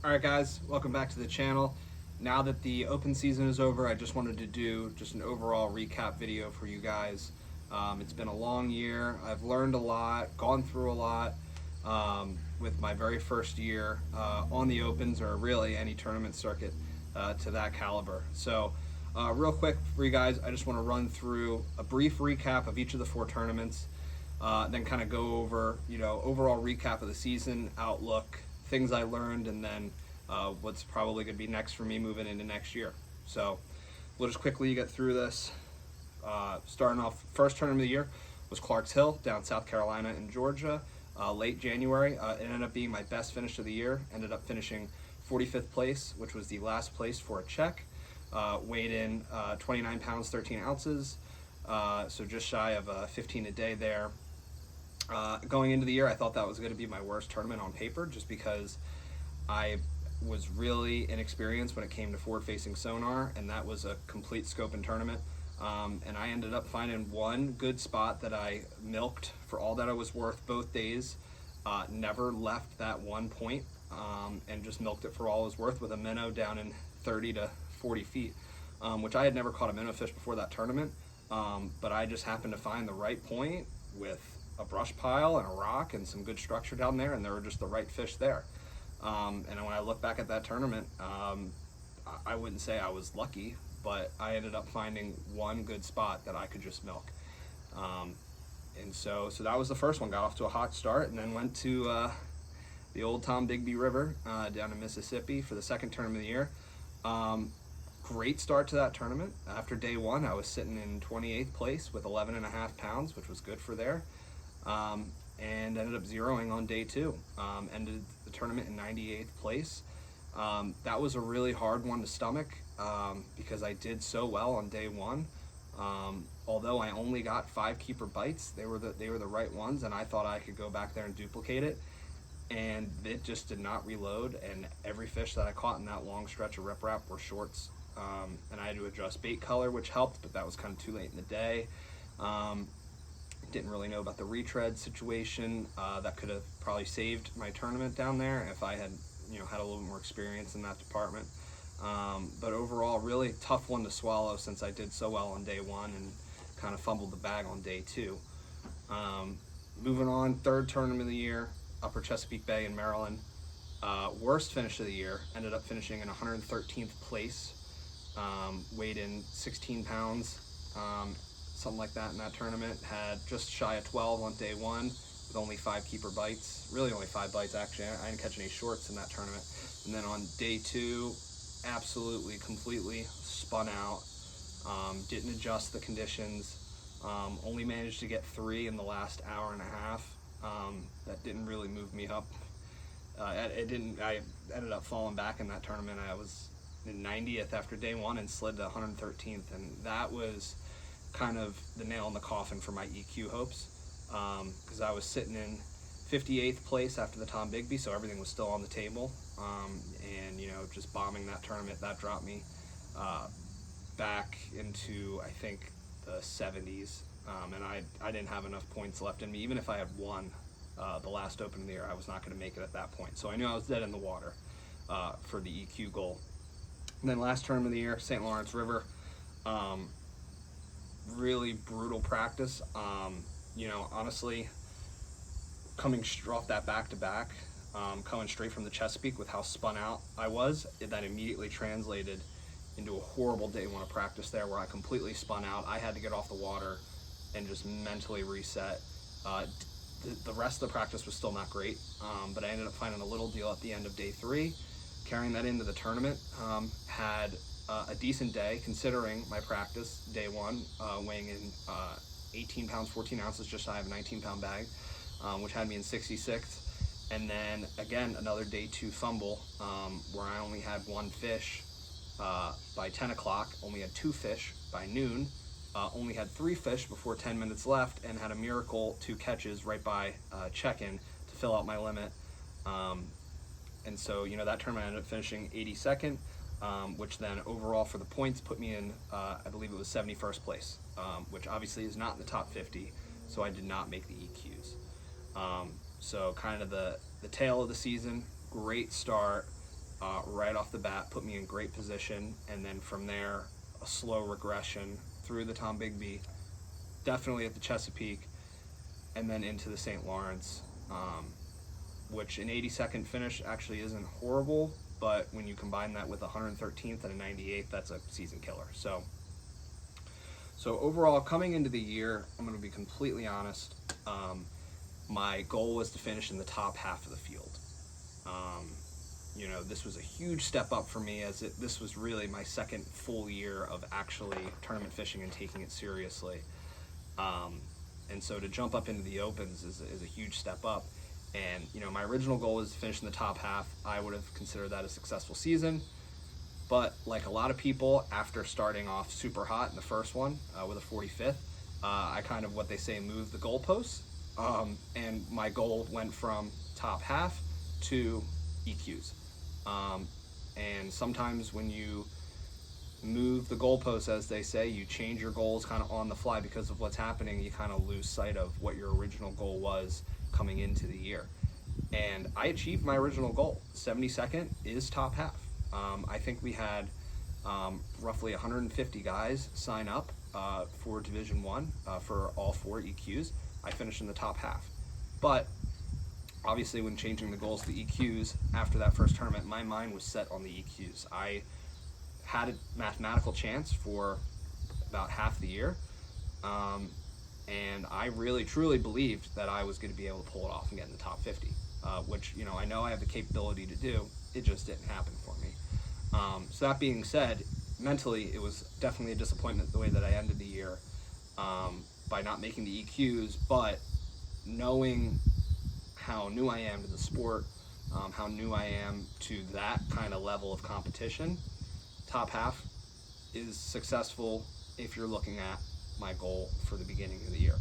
Alright guys, welcome back to the channel. Now that the open season is over, I just wanted to do just an overall recap video for you guys. It's been a long year. I've learned a lot, gone through a lot with my very first year on the opens, or really any tournament circuit to that caliber. So real quick for you guys, I just want to run through a brief recap of each of the 4 tournaments, then kind of go over, overall recap of the season, outlook, things I learned, and then what's probably going to be next for me moving into next year. So we'll just quickly get through this. Starting off, first tournament of the year was Clark's Hill down South Carolina and Georgia, late January. It ended up being my best finish of the year. Ended up finishing 45th place, which was the last place for a check. Weighed in 29 pounds 13 ounces, so just shy of 15 a day there. Going into the year, I thought that was going to be my worst tournament on paper, just because I was really inexperienced when it came to forward-facing sonar, and that was a complete scoping tournament. And I ended up finding one good spot that I milked for all that I was worth both days. Never left that one point, and just milked it for all it was worth with a minnow down in 30 to 40 feet, which I had never caught a minnow fish before that tournament. But I just happened to find the right point with a brush pile and a rock and some good structure down there, and there were just the right fish there. And when I look back at that tournament, I wouldn't say I was lucky, but I ended up finding one good spot that I could just milk. And so that was the first one. Got off to a hot start, and then went to the old Tombigbee River down in Mississippi for the second tournament of the year. Great start to that tournament. After day one, I was sitting in 28th place with 11.5 pounds, which was good for there. And ended up zeroing on day two. Ended the tournament in 98th place. That was a really hard one to stomach because I did so well on day one. Although I only got 5 keeper bites, they were the right ones, and I thought I could go back there and duplicate it. And it just did not reload, and every fish that I caught in that long stretch of riprap were shorts. And I had to adjust bait color, which helped, but that was kind of too late in the day. Didn't really know about the retread situation. That could have probably saved my tournament down there if I had, had a little more experience in that department. But overall, really tough one to swallow since I did so well on day one and kind of fumbled the bag on day two. Moving on, third tournament of the year, Upper Chesapeake Bay in Maryland. Worst finish of the year, ended up finishing in 113th place. Weighed in 16 pounds. Something like that in that tournament. Had just shy of 12 on day one with only 5 keeper bites. Really only 5 bites, actually. I didn't catch any shorts in that tournament. And then on day two, absolutely, completely spun out. Didn't adjust the conditions. Only managed to get 3 in the last hour and a half. That didn't really move me up. I ended up falling back in that tournament. I was in 90th after day one and slid to 113th. And that was kind of the nail in the coffin for my EQ hopes, because I was sitting in 58th place after the Tombigbee, so everything was still on the table, and just bombing that tournament, that dropped me back into, I think, the 70s, and I didn't have enough points left in me. Even if I had won the last open of the year, I was not going to make it at that point, so I knew I was dead in the water for the EQ goal. And then last tournament of the year, St. Lawrence River. Really brutal practice. Honestly, coming off that back-to-back, coming straight from the Chesapeake with how spun out I was, that immediately translated into a horrible day one of practice there, where I completely spun out. I had to get off the water and just mentally reset. The rest of the practice was still not great, but I ended up finding a little deal at the end of day 3, carrying that into the tournament. Had a decent day considering my practice. Day one, weighing in 18 pounds 14 ounces, just shy of a 19-pound bag, which had me in 66th. And then again, another day 2 fumble, where I only had 1 fish by 10 o'clock, only had 2 fish by noon, only had 3 fish before 10 minutes left, and had a miracle 2 catches right by check-in to fill out my limit. And so that tournament I ended up finishing 82nd. Which then overall for the points put me in, I believe it was 71st place, which obviously is not in the top 50, so I did not make the EQs. So kind of the tail of the season, great start, right off the bat, put me in great position, and then from there, a slow regression through the Tom Bigby, definitely at the Chesapeake, and then into the St. Lawrence, which an 80-second finish actually isn't horrible, but when you combine that with 113th and a 98th, that's a season killer. So overall, coming into the year, I'm going to be completely honest, my goal was to finish in the top half of the field. This was a huge step up for me, as this was really my second full year of actually tournament fishing and taking it seriously. And so to jump up into the Opens is a huge step up. And, my original goal was to finish in the top half. I would have considered that a successful season. But like a lot of people, after starting off super hot in the first one with a 45th, I kind of, what they say, moved the goalposts. And my goal went from top half to EQs. And sometimes when you move the goalposts, as they say, you change your goals kind of on the fly because of what's happening. You kind of lose sight of what your original goal was coming into the year. And I achieved my original goal. 72nd is top half. I think we had roughly 150 guys sign up for Division 1 for all 4 EQs. I finished in the top half. But obviously, when changing the goals to EQs after that first tournament, my mind was set on the EQs. I had a mathematical chance for about half the year, and I really truly believed that I was going to be able to pull it off and get in the top 50, which I know I have the capability to do. It just didn't happen for me. So that being said, mentally it was definitely a disappointment the way that I ended the year by not making the EQs, but knowing how new I am to the sport, how new I am to that kind of level of competition, top half is successful if you're looking at my goal for the beginning of the year.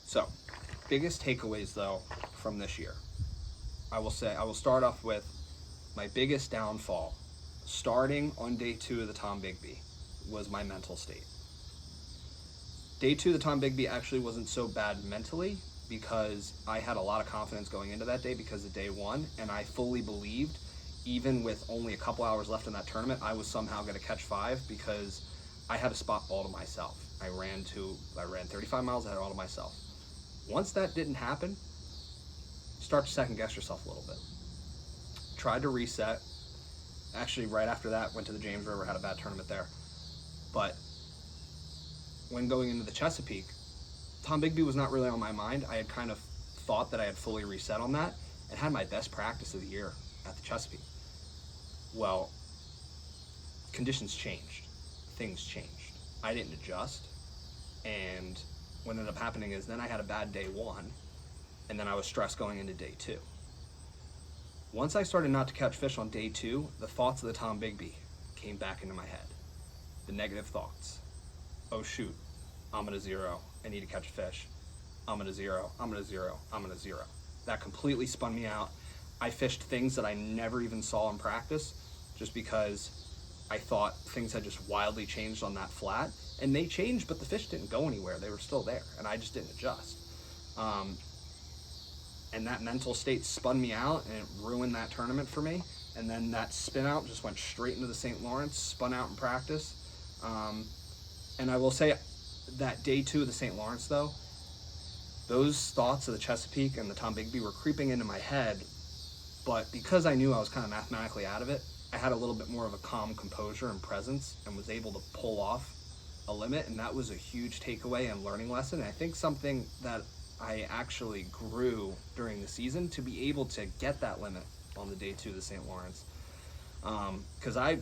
So, biggest takeaways though from this year. I will start off with my biggest downfall starting on day 2 of the Tom Bigby was my mental state. Day 2 of the Tom Bigby actually wasn't so bad mentally because I had a lot of confidence going into that day because of day 1, and I fully believed, even with only a couple hours left in that tournament, I was somehow going to catch 5 because I had a spot all to myself. I ran 35 miles, I had it all to myself. Once that didn't happen, start to second guess yourself a little bit. Tried to reset. Actually, right after that, went to the James River, had a bad tournament there. But when going into the Chesapeake, Tom Bigby was not really on my mind. I had kind of thought that I had fully reset on that and had my best practice of the year at the Chesapeake. Well, conditions changed. Things changed. I didn't adjust. And what ended up happening is then I had a bad day 1, and then I was stressed going into day 2. Once I started not to catch fish on day 2, the thoughts of the Tom Bigby came back into my head. The negative thoughts. Oh shoot, I'm gonna zero. I need to catch a fish. I'm gonna zero. I'm gonna zero. I'm gonna zero. That completely spun me out. I fished things that I never even saw in practice just because I thought things had just wildly changed on that flat. And they changed, but the fish didn't go anywhere. They were still there, and I just didn't adjust. And that mental state spun me out, and it ruined that tournament for me. And then that spin out just went straight into the St. Lawrence, spun out in practice. And I will say that day 2 of the St. Lawrence, though, those thoughts of the Chesapeake and the Tom Bigby were creeping into my head. But because I knew I was kind of mathematically out of it, I had a little bit more of a calm composure and presence and was able to pull off a limit. And that was a huge takeaway and learning lesson. And I think something that I actually grew during the season to be able to get that limit on the day 2 of the St. Lawrence. Because I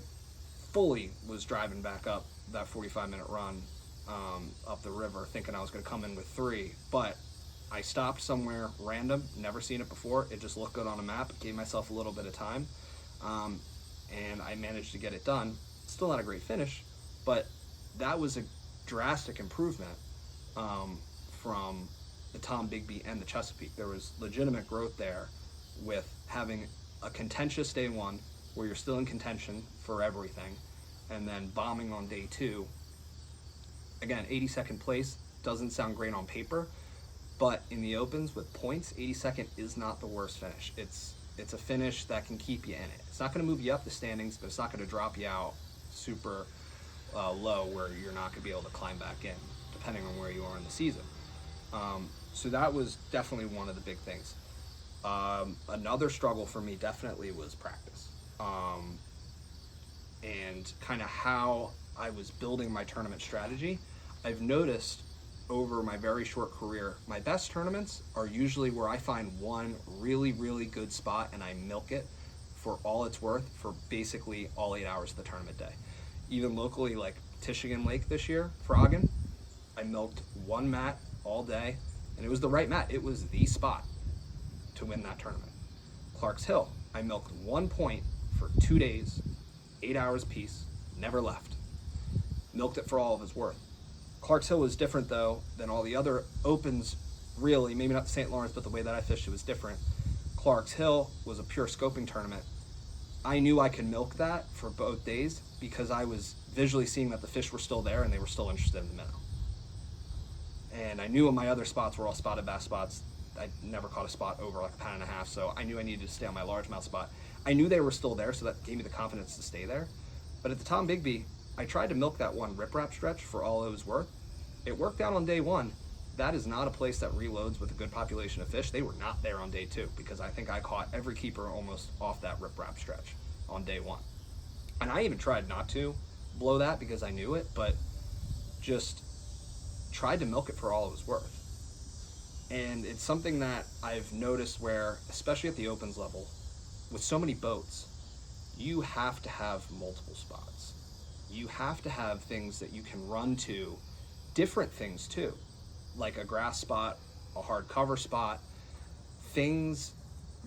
fully was driving back up that 45-minute run up the river thinking I was going to come in with 3, but I stopped somewhere random, never seen it before. It just looked good on a map, gave myself a little bit of time, and I managed to get it done. Still not a great finish, but that was a drastic improvement from the Tom Bigby and the Chesapeake. There was legitimate growth there with having a contentious day 1 where you're still in contention for everything, and then bombing on day 2. Again, 82nd place doesn't sound great on paper, but in the Opens with points, 82nd is not the worst finish. It's It's a finish that can keep you in it. It's not going to move you up the standings, but it's not going to drop you out super low where you're not going to be able to climb back in, depending on where you are in the season. So that was definitely one of the big things. Another struggle for me definitely was practice, and kind of how I was building my tournament strategy. I've noticed over my very short career, my best tournaments are usually where I find one really, really good spot and I milk it for all it's worth for basically all 8 hours of the tournament day. Even locally, like Tishigan Lake this year, Froggen, I milked one mat all day, and it was the right mat. It was the spot to win that tournament. Clark's Hill, I milked 1 point for 2 days, 8 hours apiece, never left. Milked it for all of its worth. Clark's Hill was different though than all the other opens, really, maybe not the St. Lawrence, but the way that I fished it was different. Clark's Hill was a pure scoping tournament. I knew I could milk that for both days because I was visually seeing that the fish were still there and they were still interested in the minnow. And I knew my other spots were all spotted bass spots. I never caught a spot over like 1.5 pounds, so I knew I needed to stay on my largemouth spot. I knew they were still there, so that gave me the confidence to stay there. But at the Tom Bigby, I tried to milk that one riprap stretch for all it was worth. It worked out on day one. That is not a place that reloads with a good population of fish. They were not there on day two because I think I caught every keeper almost off that riprap stretch on day one. And I even tried not to blow that because I knew it, but just tried to milk it for all it was worth. And it's something that I've noticed where, especially at the opens level, with so many boats, you have to have multiple spots. You have to have things that you can run to, different things too, like a grass spot, a hard cover spot, things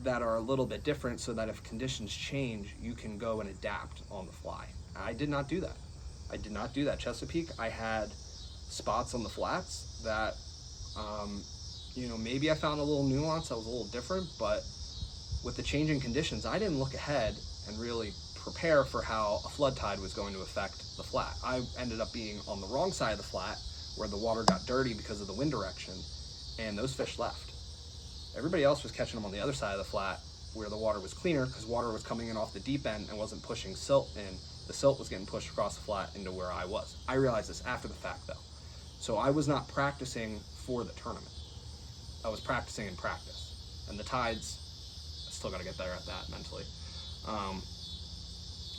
that are a little bit different so that if conditions change, you can go and adapt on the fly. I did not do that. I did not do that. Chesapeake, I had spots on the flats that, maybe I found a little nuance that was a little different, but with the changing conditions, I didn't look ahead and really prepare for how a flood tide was going to affect the flat. I ended up being on the wrong side of the flat where the water got dirty because of the wind direction, and those fish left. Everybody else was catching them on the other side of the flat where the water was cleaner because water was coming in off the deep end and wasn't pushing silt in. The silt was getting pushed across the flat into where I was. I realized this after the fact though. So I was not practicing for the tournament. I was practicing in practice. And the tides, I still got to get better at that mentally.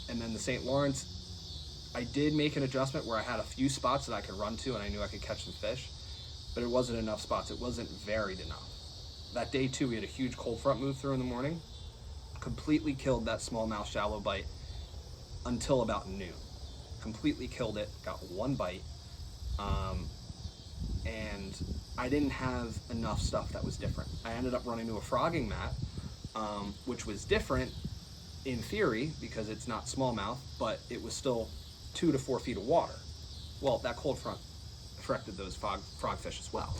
And then the St. Lawrence, I did make an adjustment where I had a few spots that I could run to and I knew I could catch some fish, but it wasn't enough spots. It wasn't varied enough. That day too, we had a huge cold front move through in the morning, completely killed that smallmouth shallow bite until about noon. Completely killed it, got one bite, and I didn't have enough stuff that was different. I ended up running to a frogging mat, which was different in theory because it's not smallmouth, but it was still 2 to 4 feet of water. Well, that cold front affected those frogfish as well.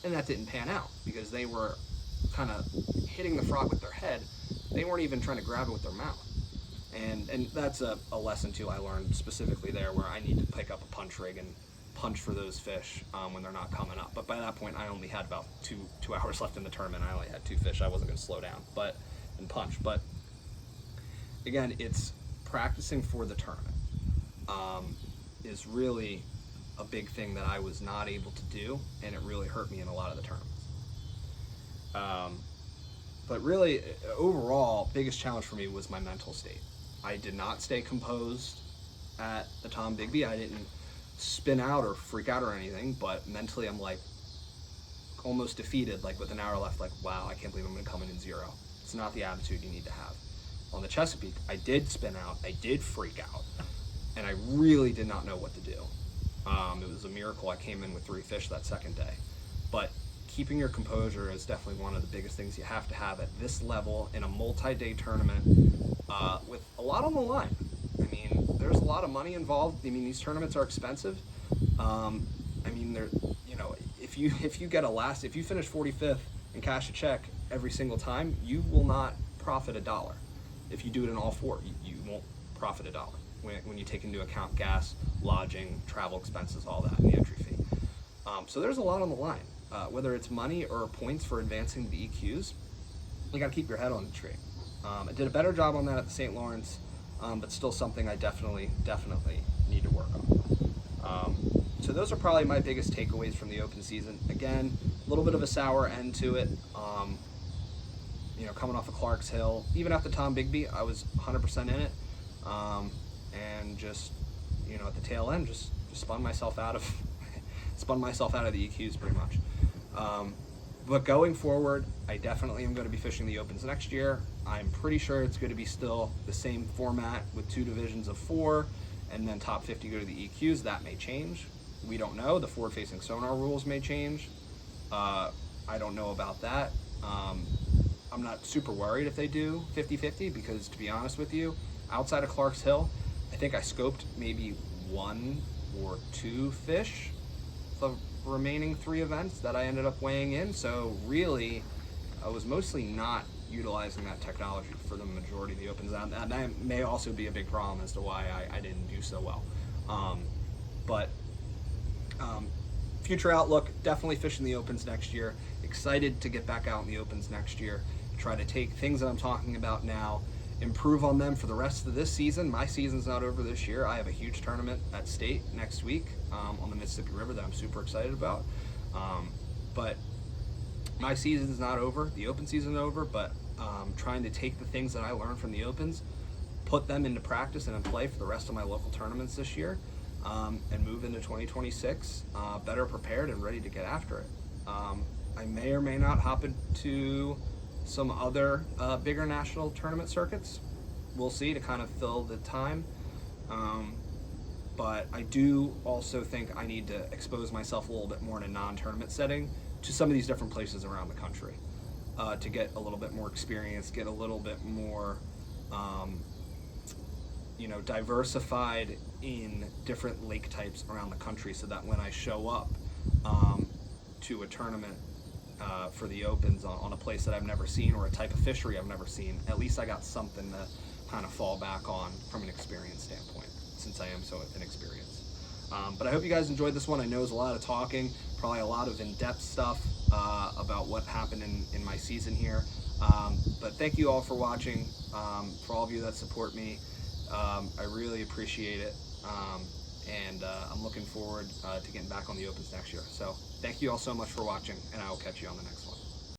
And that didn't pan out because they were kind of hitting the frog with their head. They weren't even trying to grab it with their mouth. And that's a lesson too I learned specifically there where I need to pick up a punch rig and punch for those fish when they're not coming up. But by that point, I only had about two hours left in the tournament. I only had 2 fish. I wasn't going to slow down and punch. But again, it's practicing for the tournament is really a big thing that I was not able to do, and it really hurt me in a lot of the tournaments. But really, overall, biggest challenge for me was my mental state. I did not stay composed at the Tom Bigby. I didn't spin out or freak out or anything, but mentally I'm like almost defeated, like with an hour left, like, wow, I can't believe I'm gonna come in 0. It's not the attitude you need to have. On the Chesapeake, I did spin out, I did freak out, and I really did not know what to do. It was a miracle I came in with 3 fish that second day. But keeping your composure is definitely one of the biggest things you have to have at this level in a multi-day tournament with a lot on the line. I mean, there's a lot of money involved. I mean, these tournaments are expensive. I mean, they're, if you finish 45th and cash a check every single time, you will not profit $1. If you do it in all 4, you won't profit $1 when you take into account gas, lodging, travel expenses, all that, and the entry fee. So there's a lot on the line, whether it's money or points for advancing the EQs. you got to keep your head on the tree. I did a better job on that at the St. Lawrence, but still something I definitely need to work on. So those are probably my biggest takeaways from the Open season. Again, a little bit of a sour end to it. Coming off of Clark's Hill, even after Tom Bigby, I was 100% in it, and just at the tail end, just spun myself out of the EQs pretty much. But going forward, I definitely am going to be fishing the Opens next year. I'm pretty sure it's going to be still the same format with 2 divisions of 4, and then top 50 go to the EQs. That may change. We don't know. The forward-facing sonar rules may change. I don't know about that. I'm not super worried if they do 50-50 because, to be honest with you, outside of Clark's Hill, I think I scoped maybe 1 or 2 fish the remaining 3 events that I ended up weighing in. So really, I was mostly not utilizing that technology for the majority of the Opens. And that may also be a big problem as to why I didn't do so well. But future outlook, definitely fishing the Opens next year. Excited to get back out in the Opens next year. Try to take things that I'm talking about now, improve on them for the rest of this season. My season's not over this year. I have a huge tournament at State next week on the Mississippi River that I'm super excited about. But my season's not over. The Open season's over, but trying to take the things that I learned from the Opens, put them into practice and in play for the rest of my local tournaments this year, and move into 2026 better prepared and ready to get after it. I may or may not hop into some other bigger national tournament circuits. We'll see, to kind of fill the time. But I do also think I need to expose myself a little bit more in a non-tournament setting to some of these different places around the country to get a little bit more experience, get a little bit more diversified in different lake types around the country, so that when I show up to a tournament for the Opens on a place that I've never seen or a type of fishery I've never seen, at least I got something to kind of fall back on from an experience standpoint, since I am so inexperienced. But I hope you guys enjoyed this one. I know it was a lot of talking, probably a lot of in-depth stuff about what happened in my season here. But thank you all for watching. For all of you that support me, I really appreciate it. And I'm looking forward to getting back on the Opens next year. So thank you all so much for watching, and I will catch you on the next one.